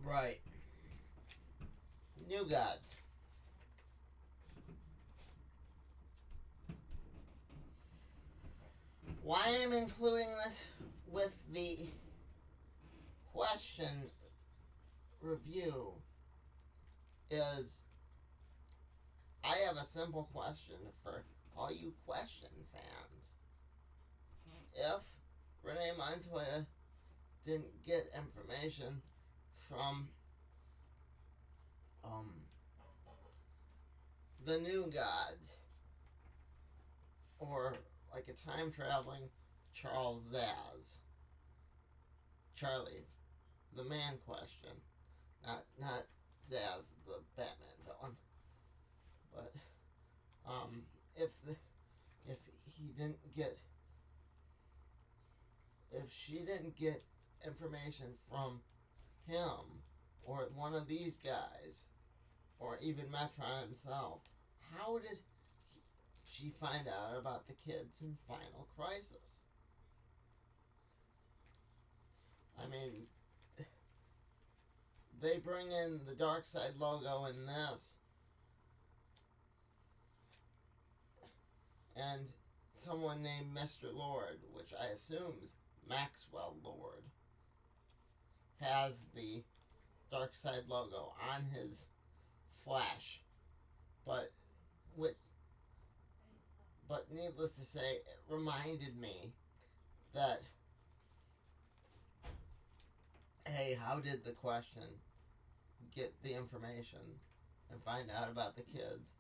Right. New Gods. Why I'm including this with the question review is I have a simple question for all you question fans. If Renee Montoya didn't get information from the New Gods, or like a time traveling Charles Zaz, Charlie, the man question, not Zaz, the Batman villain, but if he didn't get, if she didn't get information from him or one of these guys or even Metron himself, how did she find out about the kids in Final Crisis? I mean, they bring in the Darkseid logo in this, and someone named Mr. Lord, which I assume's Maxwell Lord, has the Darkseid logo on his Flash, but needless to say, it reminded me that, hey, how did the question get the information and find out about the kids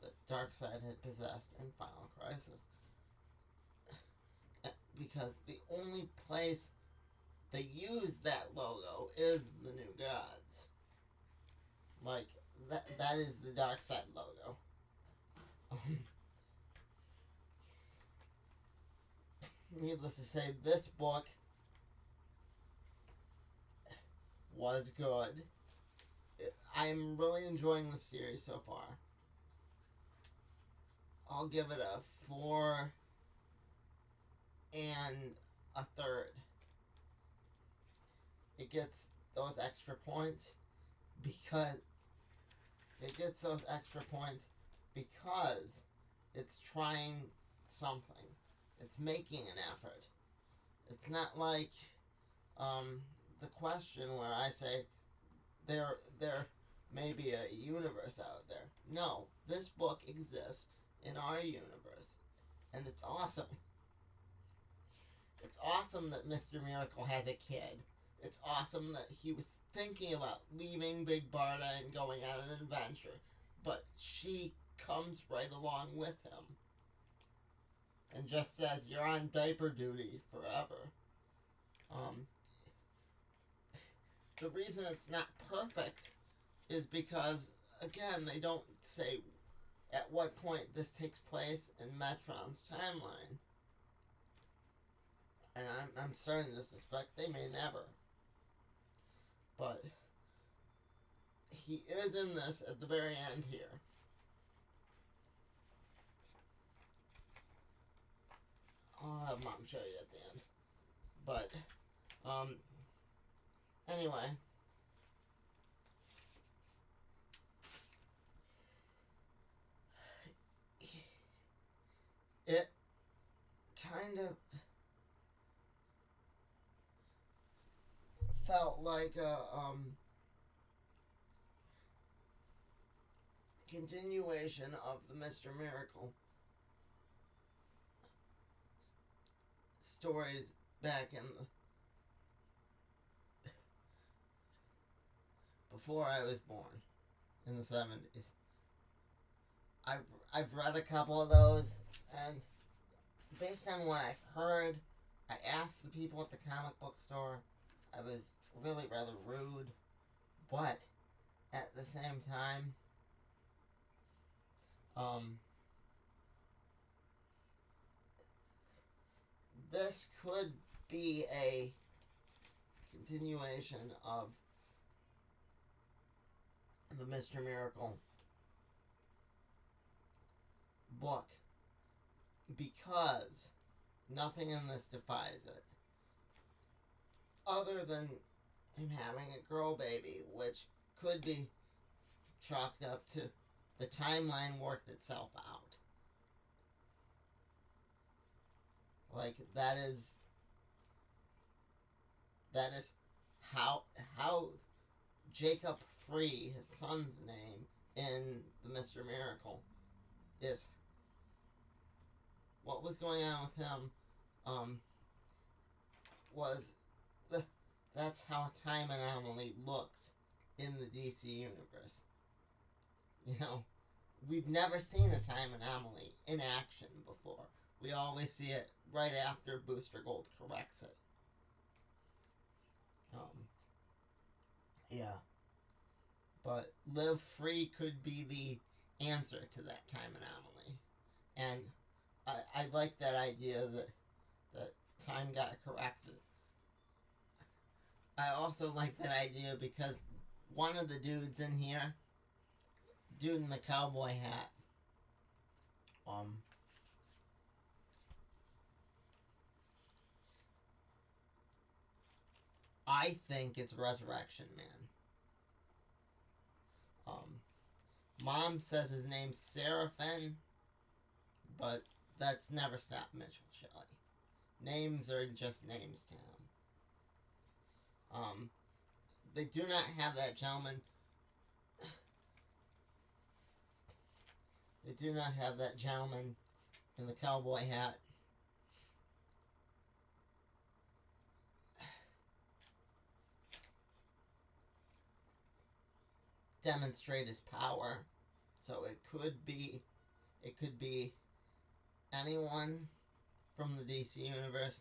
that Darkseid had possessed in Final Crisis? Because the only place they use that logo is the New Gods. Like, that is the Darkseid logo. Needless to say, this book was good. I'm really enjoying the series so far. I'll give it a 4 1/3. It gets those extra points because it's trying something. It's making an effort. It's not like the question where I say there may be a universe out there. No, this book exists in our universe, and it's awesome. It's awesome that Mr. Miracle has a kid. It's awesome that he was thinking about leaving Big Barda and going on an adventure, but she comes right along with him and just says, "You're on diaper duty forever." The reason it's not perfect is because, again, they don't say at what point this takes place in Metron's timeline. And I'm starting to suspect they may never. But he is in this at the very end here. I'll have Mom show you at the end. But, anyway. It kind of felt like a continuation of the Mr. Miracle stories back in the before I was born in the 70s. I've read a couple of those, and based on what I've heard, I asked the people at the comic book store. I was really rather rude, but at the same time, this could be a continuation of the Mr. Miracle book, because nothing in this defies it, other than him having a girl baby, which could be chalked up to the timeline worked itself out. Like that is how Jacob Free, his son's name in the Mr. Miracle, is what was going on with him. Was that's how a time anomaly looks in the DC universe. You know, we've never seen a time anomaly in action before. We always see it right after Booster Gold corrects it. Yeah. But Live Free could be the answer to that time anomaly. And I like that idea that time got corrected. I also like that idea because one of the dudes in here, dude in the cowboy hat, I think it's Resurrection Man. Mom says his name's Seraphin, but that's never stopped Mitchell Shelley. Names are just names to him. They do not have that gentleman. They do not have that gentleman in the cowboy hat. Demonstrate his power. So it could be anyone from the DC universe.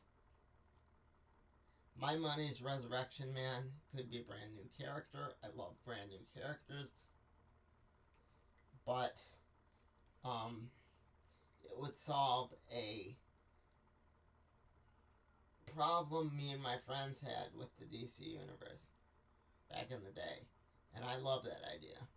My money is Resurrection Man. Could be a brand new character. I love brand new characters. But it would solve a problem me and my friends had with the DC universe back in the day. And I love that idea.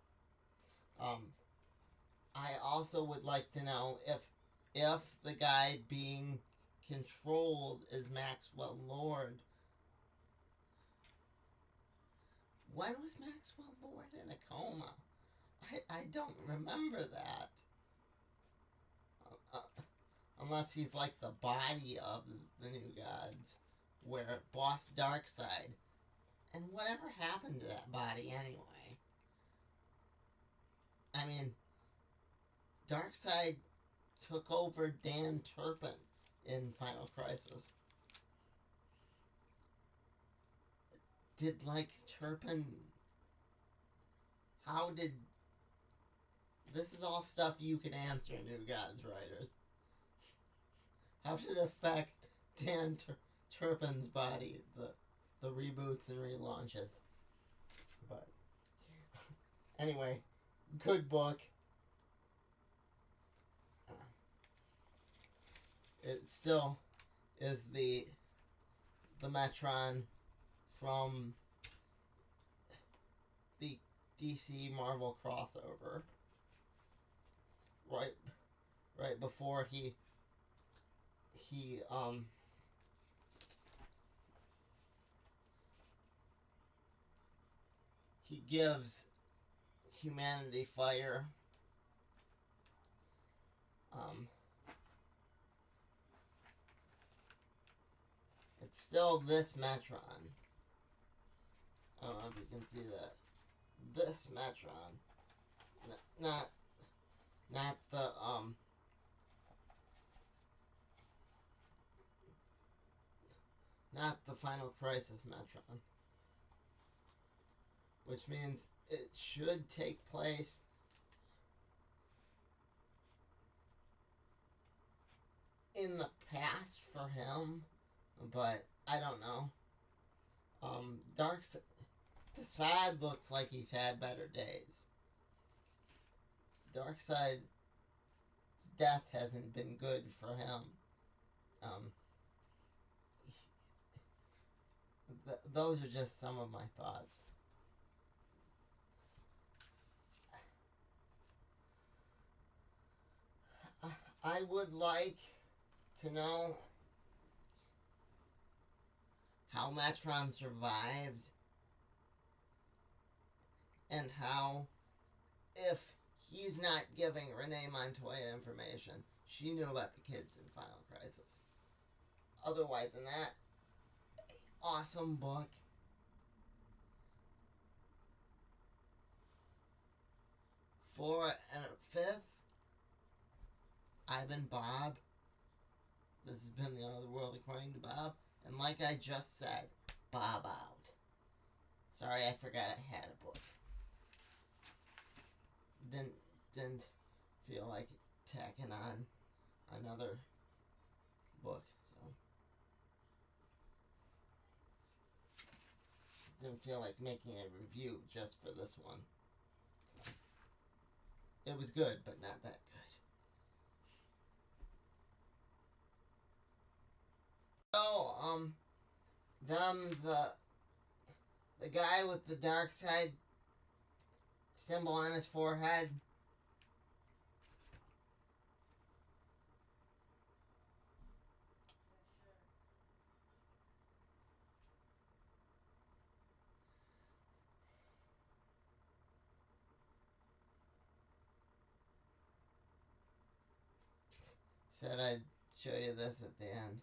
I also would like to know if the guy being controlled is Maxwell Lord. When was Maxwell Lord in a coma? I don't remember that. Unless he's like the body of the New Gods, where Boss Darkseid. And whatever happened to that body anyway? I mean, Darkseid took over Dan Turpin in Final Crisis. Did, like, Turpin... How did... This is all stuff you can answer, New Gods writers. How did it affect Dan Turpin's body, the reboots and relaunches? But... Anyway, good book. It still is the Metron from the DC Marvel crossover. Right before he gives humanity fire. It's still this Metron. I don't know if you can see that. This Metron. Not the, not the Final Crisis Metron. Which means it should take place in the past for him, but I don't know. Darkseid looks like he's had better days. Darkseid's death hasn't been good for him. Those are just some of my thoughts. I would like to know how Metron survived and how if he's not giving Renee Montoya information, she knew about the kids in Final Crisis. Otherwise than that, awesome book. For a fifth, I've been Bob. This has been The Other World According to Bob. And like I just said, Bob out. Sorry, I forgot I had a book. Didn't feel like tacking on another book, so didn't feel like making a review just for this one. So, it was good, but not that good. So, the guy with the dark side symbol on his forehead. Said I'd show you this at the end.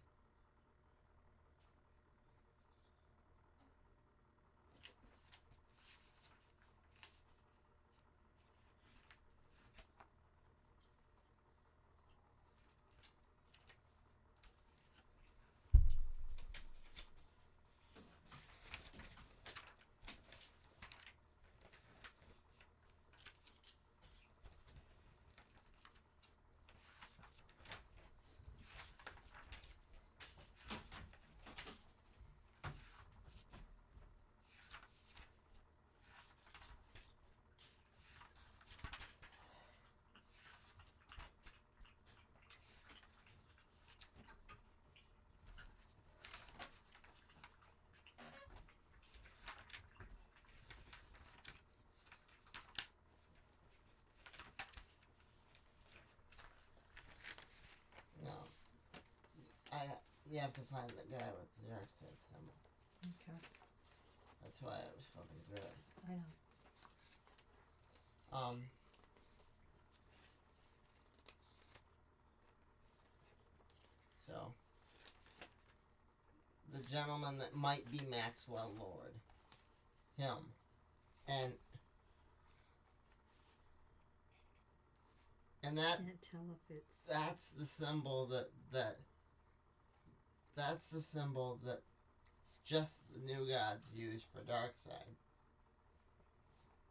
You have to find the guy with the dark side symbol. Okay. That's why I was flipping through it. I know. So, the gentleman that might be Maxwell Lord. Him. And that... Can't tell if it's... That's the symbol that's the symbol that just the New Gods use for Darkseid.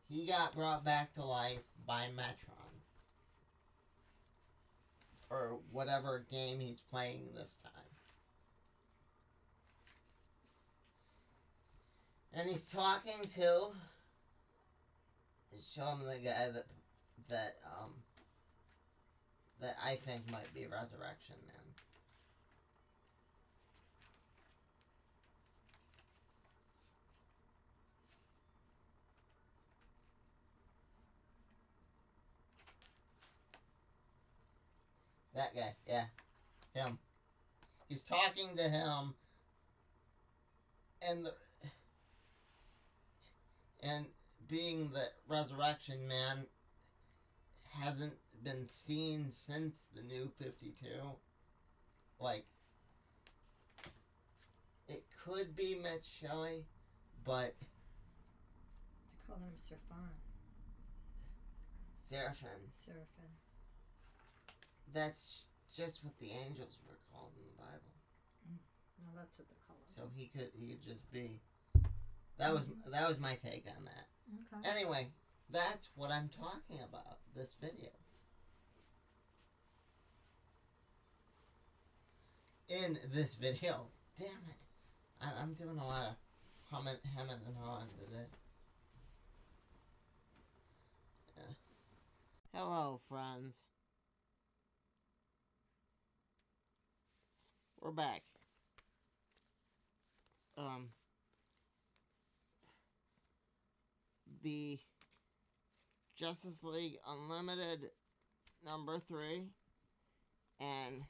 He got brought back to life by Metron for whatever game he's playing this time. And he's talking to... Show him the guy that I think might be Resurrection Man. That guy, yeah. Him. He's talking to him, and being the Resurrection Man hasn't been seen since the New 52. Like, it could be Mitch Shelley, but... They call him Seraphim. That's just what the angels were called in the Bible. No, that's what they call him. So he could just be... That was my take on that. Okay. Anyway, that's what I'm talking about, this video. In this video. Damn it. I'm doing a lot of hemming and hawing today. Yeah. Hello, friends. We're back. The Justice League Unlimited #3 and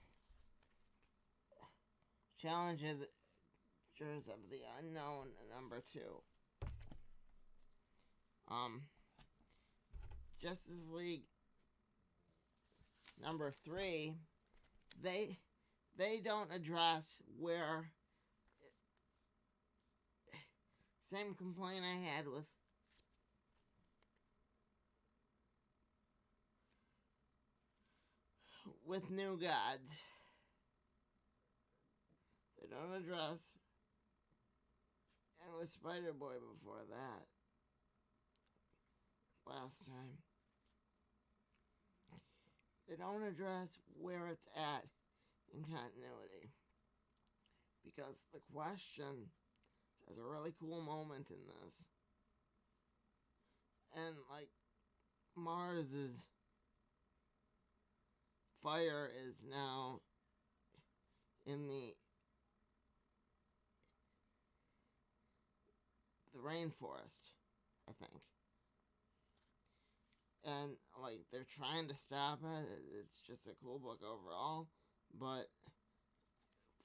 Challengers of the Unknown #2. Justice League number 3, they don't address where, same complaint I had with New Gods. They don't address, and with Spider-Boy before that, last time. They don't address where it's at in continuity. Because the Question has a really cool moment in this. And, like, Mars's fire is now in the rainforest, I think. And, like, they're trying to stop it. It's just a cool book overall. But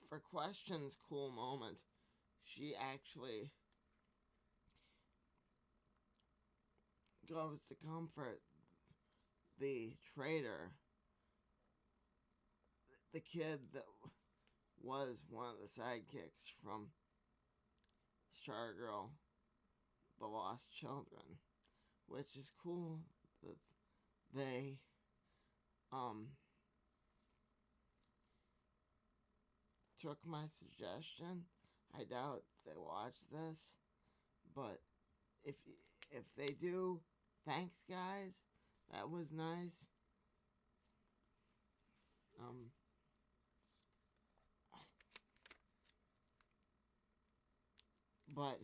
for Question's cool moment, she actually goes to comfort the traitor, the kid that was one of the sidekicks from Stargirl, The Lost Children, which is cool that they took my suggestion. I doubt they watch this, but if they do, thanks guys. That was nice. But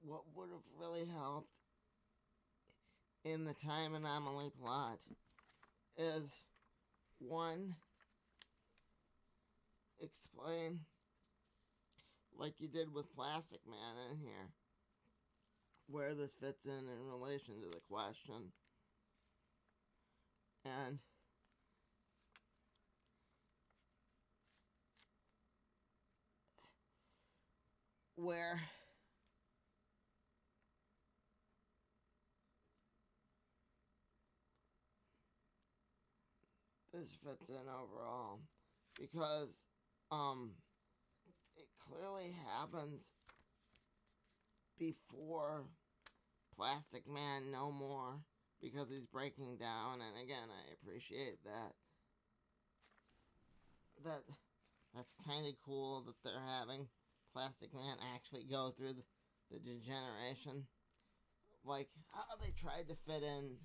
what would have really helped in the time anomaly plot is, one, explain, like you did with Plastic Man in here, where this fits in relation to the Question. And where this fits in overall, because it clearly happens before Plastic Man No More, because he's breaking down. And again, I appreciate that's kind of cool that they're having Plastic Man actually go through the degeneration, like how they tried to fit in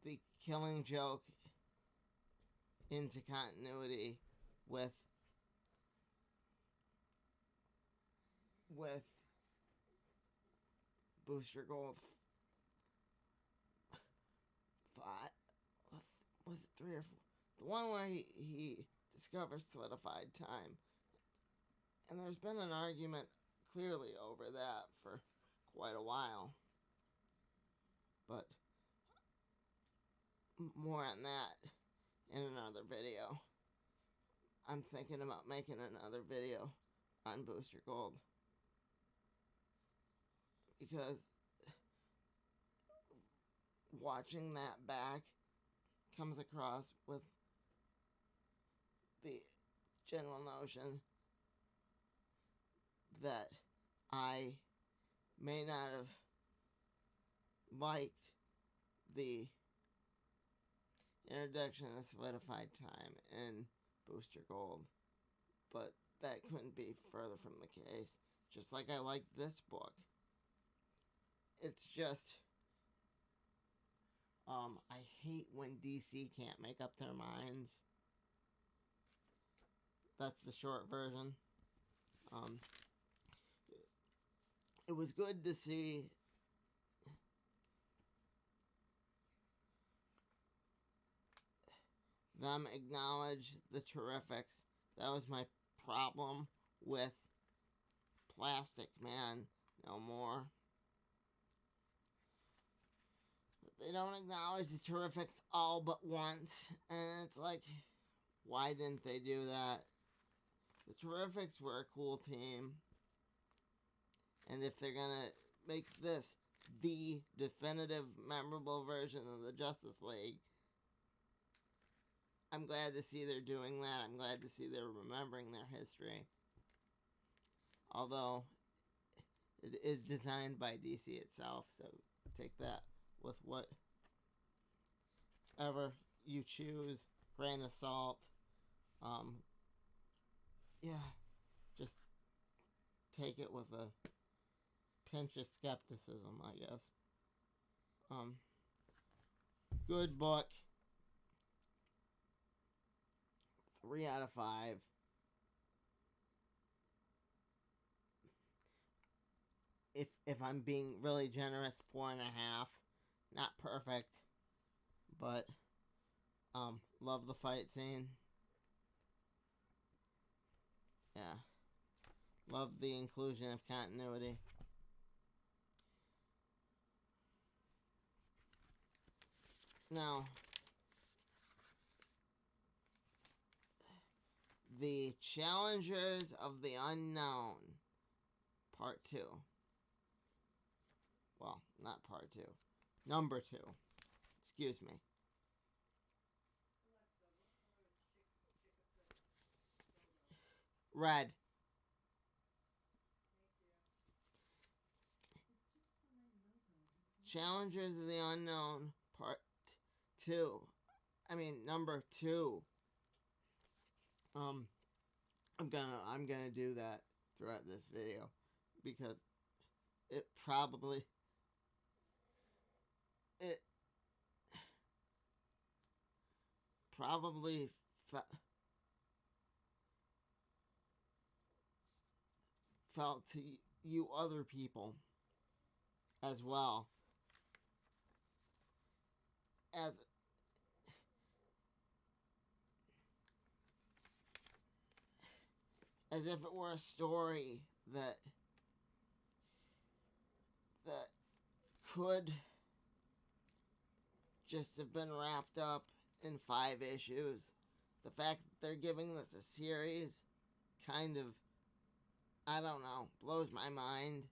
the Killing Joke into continuity with Booster Gold 5, was it 3 or 4? The one where he discovers solidified time. And there's been an argument clearly over that for quite a while. But more on that in another video. I'm thinking about making another video on Booster Gold, because watching that back comes across with the general notion that I may not have liked the introduction of solidified time in Booster Gold, but that couldn't be further from the case. Just like I like this book. It's just I hate when DC can't make up their minds. That's the short version. It was good to see them acknowledge the Terrifics. That was my problem with Plastic Man No More. But they don't acknowledge the Terrifics all but once, and it's like, why didn't they do that The Terrifics were a cool team. And if they're going to make this the definitive, memorable version of the Justice League, I'm glad to see they're doing that. I'm glad to see they're remembering their history. Although, it is designed by DC itself, so take that with whatever you choose. Grain of salt. Yeah, just take it with a pinch of skepticism, I guess. Good book. 3 out of 5. If I'm being really generous, 4.5. Not perfect, but love the fight scene. Yeah, love the inclusion of continuity. Now, the Challengers of the Unknown, Part 2. Well, not Part 2. Number 2. Excuse me. Red. Challengers of the Unknown, Part 2. Number 2. I'm gonna do that throughout this video because it probably felt to you other people as well as if it were a story that could just have been wrapped up in 5 issues. The fact that they're giving this a series kind of, I don't know, blows my mind.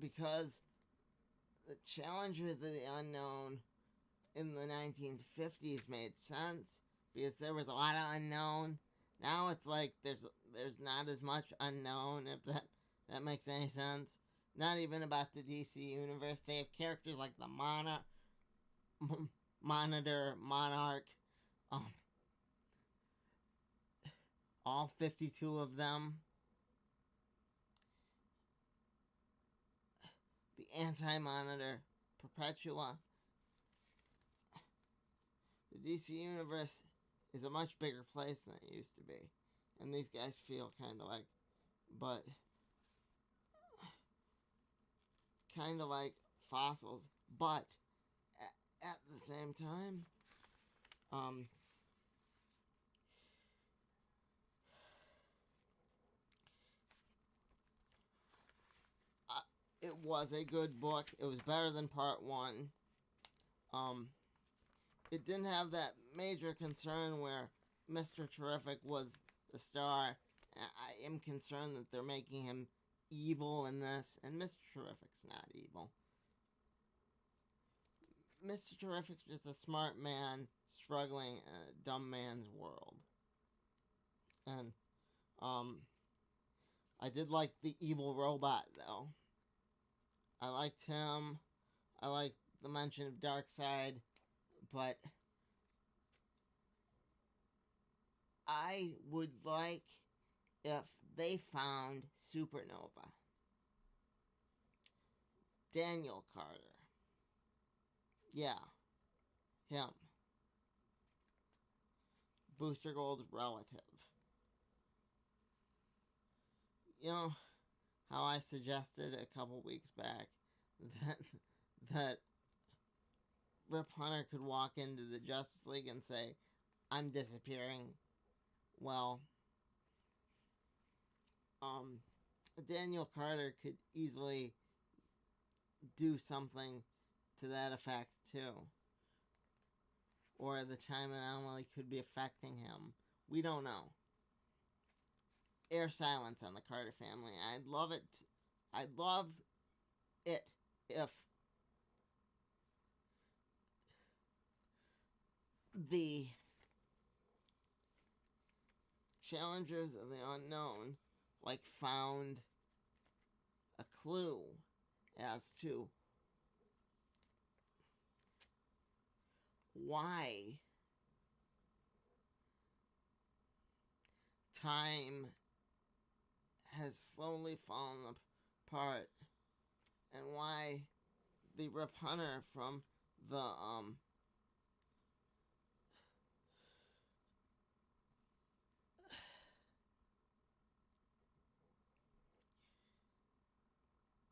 Because the Challengers of the Unknown in the 1950s made sense because there was a lot of unknown. Now it's like there's not as much unknown, if that makes any sense. Not even about the DC universe. They have characters like the Monitor, Monarch, all 52 of them. The Anti-Monitor, Perpetua. The DC universe is a much bigger place than it used to be. And these guys feel kind of like fossils. But at the same time, it was a good book. It was better than Part 1. It didn't have that major concern where Mr. Terrific was the star. I am concerned that they're making him evil in this, and Mr. Terrific's not evil. Mr. Terrific's just a smart man struggling in a dumb man's world. And, I did like the evil robot, though. I liked him. I liked the mention of Darkseid. But I would like if they found Supernova. Daniel Carter. Yeah. Him. Booster Gold's relative. You know how I suggested a couple weeks back that Rip Hunter could walk into the Justice League and say, I'm disappearing. Well, Daniel Carter could easily do something to that effect, too. or the time anomaly could be affecting him. We don't know. Air silence on the Carter family. I'd love it if the challengers of the unknown found a clue as to why time has slowly fallen apart and why the Rip Hunter from the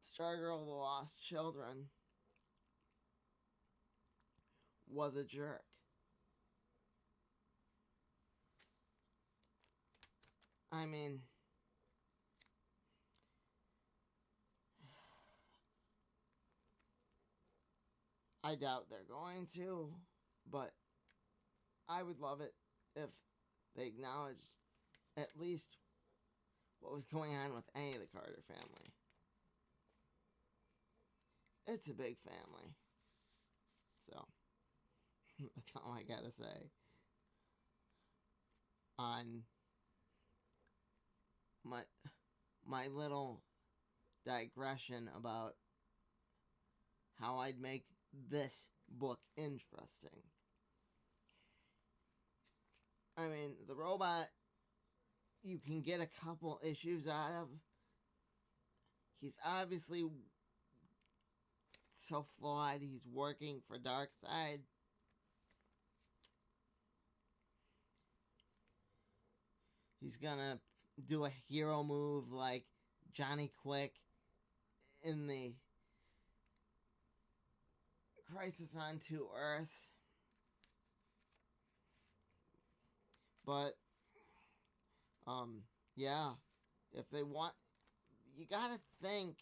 Stargirl of the Lost Children was a jerk. I mean, I doubt they're going to, but I would love it if they acknowledged at least what was going on with any of the Carter family. It's a big family. So, that's all I gotta say on my little digression about how I'd make this book interesting. I mean, the robot, you can get a couple issues out of. He's obviously so flawed. He's working for Darkseid. He's gonna do a hero move like Johnny Quick in the Crisis on 2 Earth. But, yeah, if they want, you gotta think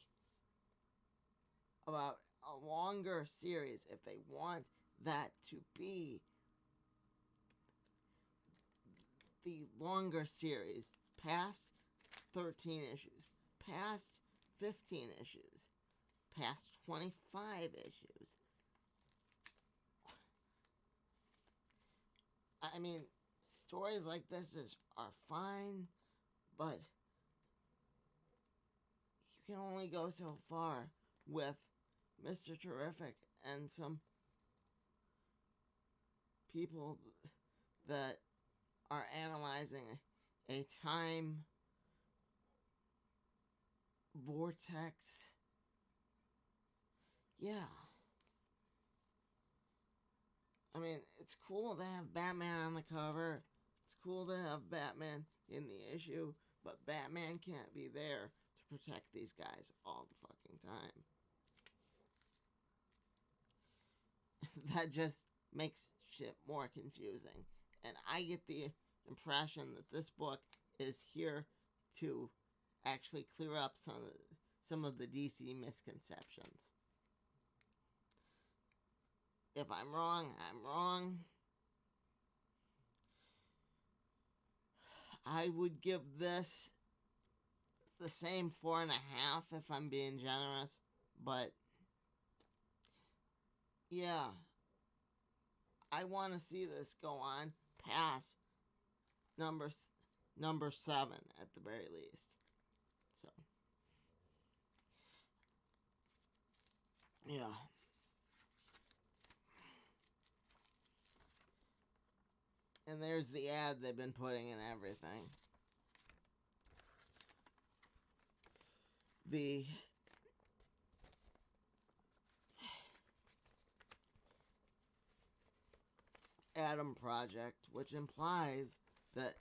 about a longer series if they want that to be the longer series, past 13 issues, past 15 issues, past 25 issues. I mean, stories like this are fine, but you can only go so far with Mr. Terrific and some people that are analyzing a time vortex. Yeah. I mean, it's cool to have Batman on the cover. It's cool to have Batman in the issue, but Batman can't be there to protect these guys all the fucking time. That just makes shit more confusing. And I get the impression that this book is here to actually clear up some of the DC misconceptions. If I'm wrong, I'm wrong. I would give this the same 4.5 if I'm being generous. But, yeah. I want to see this go on past number 7 at the very least. So, yeah. And there's the ad they've been putting in everything. The Atom Project, which implies that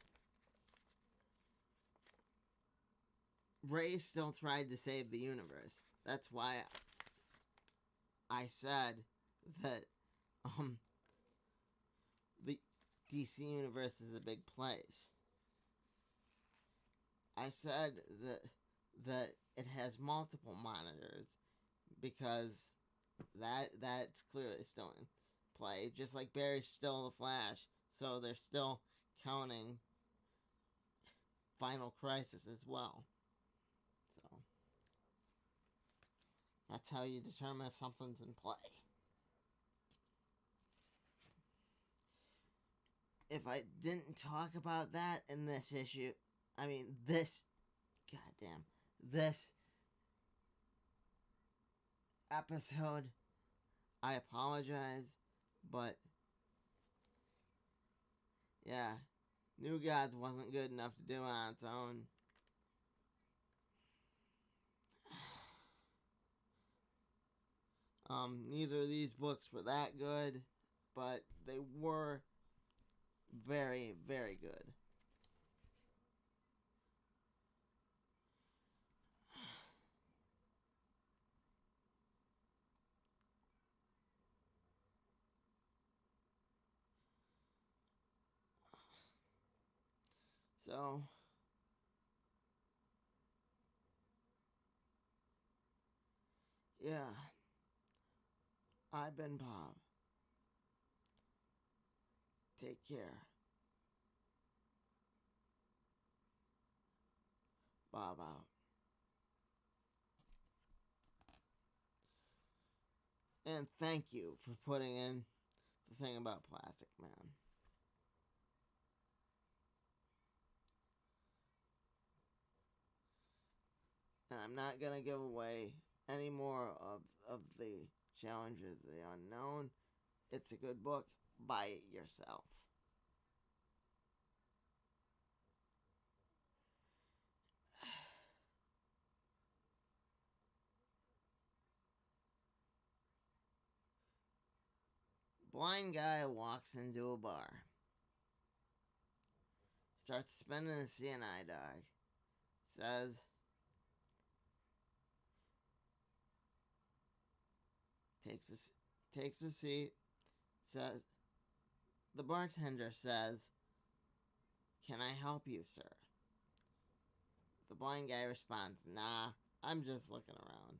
Ray still tried to save the universe. That's why I said that the DC universe is a big place. I said that it has multiple monitors because that's clearly still in play, just like Barry stole the Flash. So they're still counting Final Crisis as well. So that's how you determine if something's in play. If I didn't talk about that in this issue, this episode, I apologize, but yeah, New Gods wasn't good enough to do on its own. Neither of these books were that good, but they were very, very good. So, yeah, I've been Bob. Take care. Bob out. And thank you for putting in the thing about Plastic Man. And I'm not going to give away any more of the Challenges of the Unknown. It's a good book. Buy it yourself. Blind guy walks into a bar. Starts spinning a CNI dog. Says, takes a seat. Says, the bartender says, "Can I help you, sir?" The blind guy responds, "Nah, I'm just looking around."